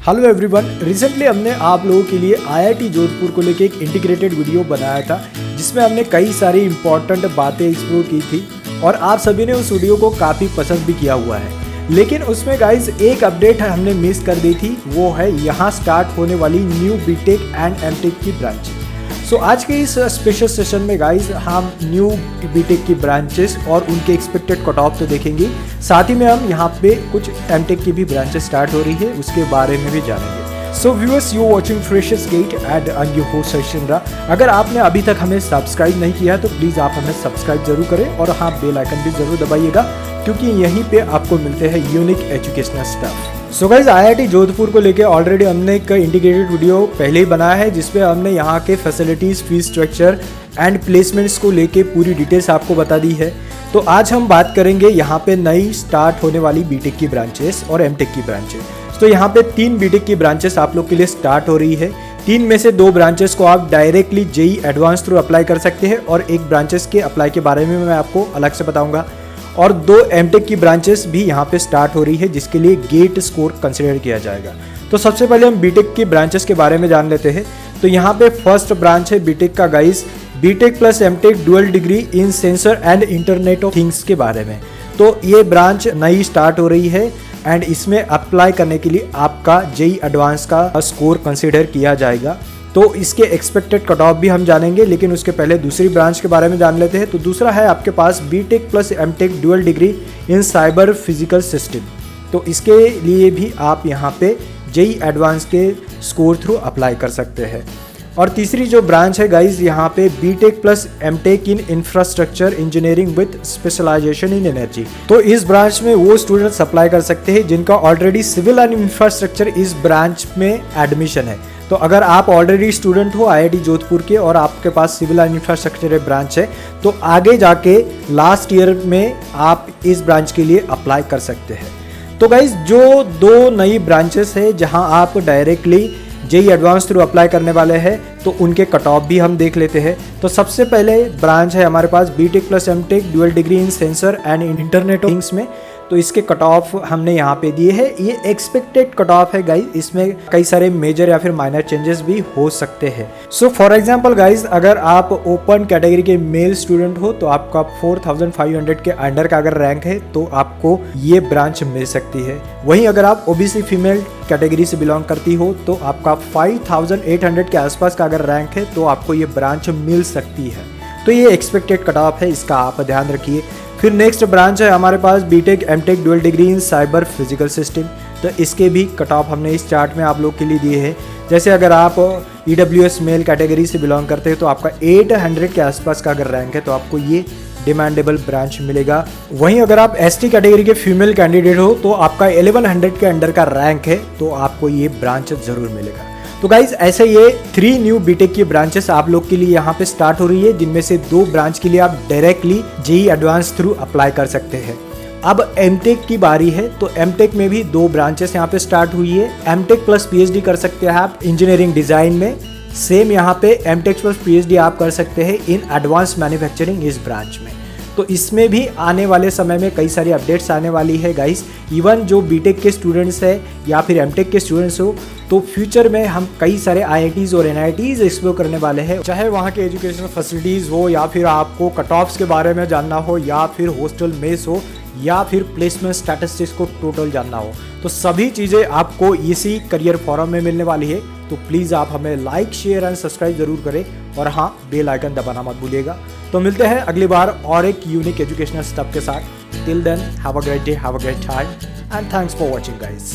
Hello everyone, recently हमने आप लोगों के लिए आईआईटी जोधपुर को लेके एक इंटीग्रेटेड वीडियो बनाया था जिसमें हमने कई सारी इंपॉर्टेंट बातें एक्सप्लोर की थी और आप सभी ने उस वीडियो को काफ़ी पसंद भी किया हुआ है। लेकिन उसमें गाइज एक अपडेट हमने मिस कर दी थी, वो है यहाँ स्टार्ट होने वाली न्यू बीटेक एंड एमटेक की ब्रांच। सो आज के इस स्पेशल सेशन में गाइज हम न्यू बीटेक की ब्रांचेस और उनके एक्सपेक्टेड कट ऑफ तो देखेंगे, साथ ही में हम यहाँ पे कुछ एमटेक की भी ब्रांचेस स्टार्ट हो रही है उसके बारे में भी जानेंगे। So viewers, you watching freshers gate and I am host Sachindra. अगर आपने अभी तक हमें सब्सक्राइब नहीं किया तो प्लीज़ आप हमें सब्सक्राइब जरूर करें और हाँ, बेल आइकन भी जरूर दबाइएगा क्योंकि यहीं पे आपको मिलते हैं unique educational stuff. So guys, IIT Jodhpur को लेके ऑलरेडी हमने एक इंटीग्रेटेड वीडियो पहले ही बनाया है जिसपे हमने यहाँ के facilities, fees structure and placements को लेके पूरी डिटेल्स आपको बता दी है। तो आज हम बात करेंगे यहाँ पे नई स्टार्ट होने वाली बीटेक की ब्रांचेस और एमटेक की ब्रांचेस। तो यहाँ पे 3 बीटेक की ब्रांचेस आप लोग के लिए स्टार्ट हो रही है। 3 में से 2 ब्रांचेस को आप directly JEE advance through apply कर सकते हैं और एक ब्रांचेस के अप्लाई के बारे में मैं आपको अलग से बताऊंगा। और 2 एमटेक की ब्रांचेस भी यहाँ पे स्टार्ट हो रही है जिसके लिए गेट स्कोर कंसिडर किया जाएगा। तो सबसे पहले हम बीटेक की ब्रांचेस के बारे में जान लेते हैं। तो यहाँ पे फर्स्ट ब्रांच है बीटेक का guys, BTech plus MTech dual degree in sensor and internet of things के बारे में। तो ये ब्रांच नई स्टार्ट हो रही है एंड इसमें अप्लाई करने के लिए आपका जेईई एडवांस का स्कोर कंसिडर किया जाएगा। तो इसके एक्सपेक्टेड कट ऑफ भी हम जानेंगे, लेकिन उसके पहले दूसरी ब्रांच के बारे में जान लेते हैं। तो दूसरा है आपके पास B Tech plus MTech dual degree in cyber physical system. तो इसके लिए भी आप यहाँ पे जेईई एडवांस के स्कोर थ्रू अप्लाई कर सकते हैं। और तीसरी जो ब्रांच है गाइज, यहाँ पे BTech plus MTech in infrastructure engineering with specialisation in energy. तो इस ब्रांच में वो स्टूडेंट्स अप्लाई कर सकते हैं जिनका ऑलरेडी सिविल एंड इंफ्रास्ट्रक्चर इस ब्रांच में एडमिशन है। तो अगर आप ऑलरेडी स्टूडेंट हो आईआईटी जोधपुर के और आपके पास सिविल एंड इंफ्रास्ट्रक्चर ब्रांच है तो आगे जाके लास्ट ईयर में आप इस ब्रांच के लिए अप्लाई कर सकते हैं। तो गाइज, जो 2 नई ब्रांचेस है जहां आप directly JEE advance through apply करने वाले हैं तो उनके कट ऑफ भी हम देख लेते हैं। तो सबसे पहले ब्रांच है हमारे पास B Tech plus MTech dual degree in sensor and internet of things में। तो इसके कट ऑफ हमने यहाँ पे दिए हैं, ये एक्सपेक्टेड कट ऑफ है गाइज। इसमें कई सारे मेजर या फिर माइनर चेंजेस भी हो सकते हैं। सो फॉर एग्जांपल गाइज, अगर आप ओपन कैटेगरी के मेल स्टूडेंट हो तो आपका 4500 के अंडर का अगर रैंक है तो आपको ये ब्रांच मिल सकती है। वहीं अगर आप ओबीसी फीमेल कैटेगरी से बिलोंग करती हो तो आपका 5800 के आसपास का अगर रैंक है तो आपको ये ब्रांच मिल सकती है। तो ये एक्सपेक्टेड कट ऑफ है, इसका आप ध्यान रखिए। फिर नेक्स्ट ब्रांच है हमारे पास B Tech M Tech dual degree in cyber physical system. तो इसके भी कट ऑफ हमने इस चार्ट में आप लोग के लिए दिए हैं। जैसे अगर आप ईडब्ल्यूएस मेल कैटेगरी से बिलोंग करते हैं तो आपका 800 के आसपास का अगर रैंक है तो आपको ये डिमांडेबल ब्रांच मिलेगा। वहीं अगर आप एसटी कैटेगरी के फीमेल कैंडिडेट हो तो आपका 1100 के अंडर का रैंक है तो आपको ये ब्रांच जरूर मिलेगा। तो गाइज, ऐसे ये 3 न्यू बीटेक की ब्रांचेस आप लोग के लिए यहाँ पे स्टार्ट हो रही है जिनमें से 2 ब्रांच के लिए आप directly JEE advance through apply कर सकते हैं। अब एमटेक की बारी है तो एमटेक में भी 2 ब्रांचेस यहाँ पे स्टार्ट हुई है। एमटेक प्लस पीएचडी कर सकते हैं आप इंजीनियरिंग डिजाइन में। सेम यहाँ पे एमटेक प्लस पीएचडी आप कर सकते हैं इन एडवांस मैन्युफैक्चरिंग इस ब्रांच में। तो इसमें भी आने वाले समय में कई सारी अपडेट्स आने वाली है गाइस। इवन जो बीटेक के स्टूडेंट्स है या फिर एमटेक के स्टूडेंट्स हो तो फ्यूचर में हम कई सारे आईआईटीज और एनआईटीज एक्सप्लोर करने वाले हैं, चाहे वहाँ के एजुकेशनल फैसिलिटीज़ हो या फिर आपको कट ऑफ्स के बारे में जानना हो या फिर हॉस्टल मेस हो या फिर प्लेसमेंट स्टैटिस्टिक्स को टोटल जानना हो। तो सभी चीज़ें आपको इसी करियर फोरम में मिलने वाली है। तो प्लीज़ आप हमें लाइक, शेयर एंड सब्सक्राइब जरूर करें और हाँ, बेल आइकन दबाना मत भूलिएगा। तो मिलते हैं अगली बार और एक यूनिक एजुकेशनल स्टफ के साथ। Till then, have a great day, have a great time and thanks for watching guys.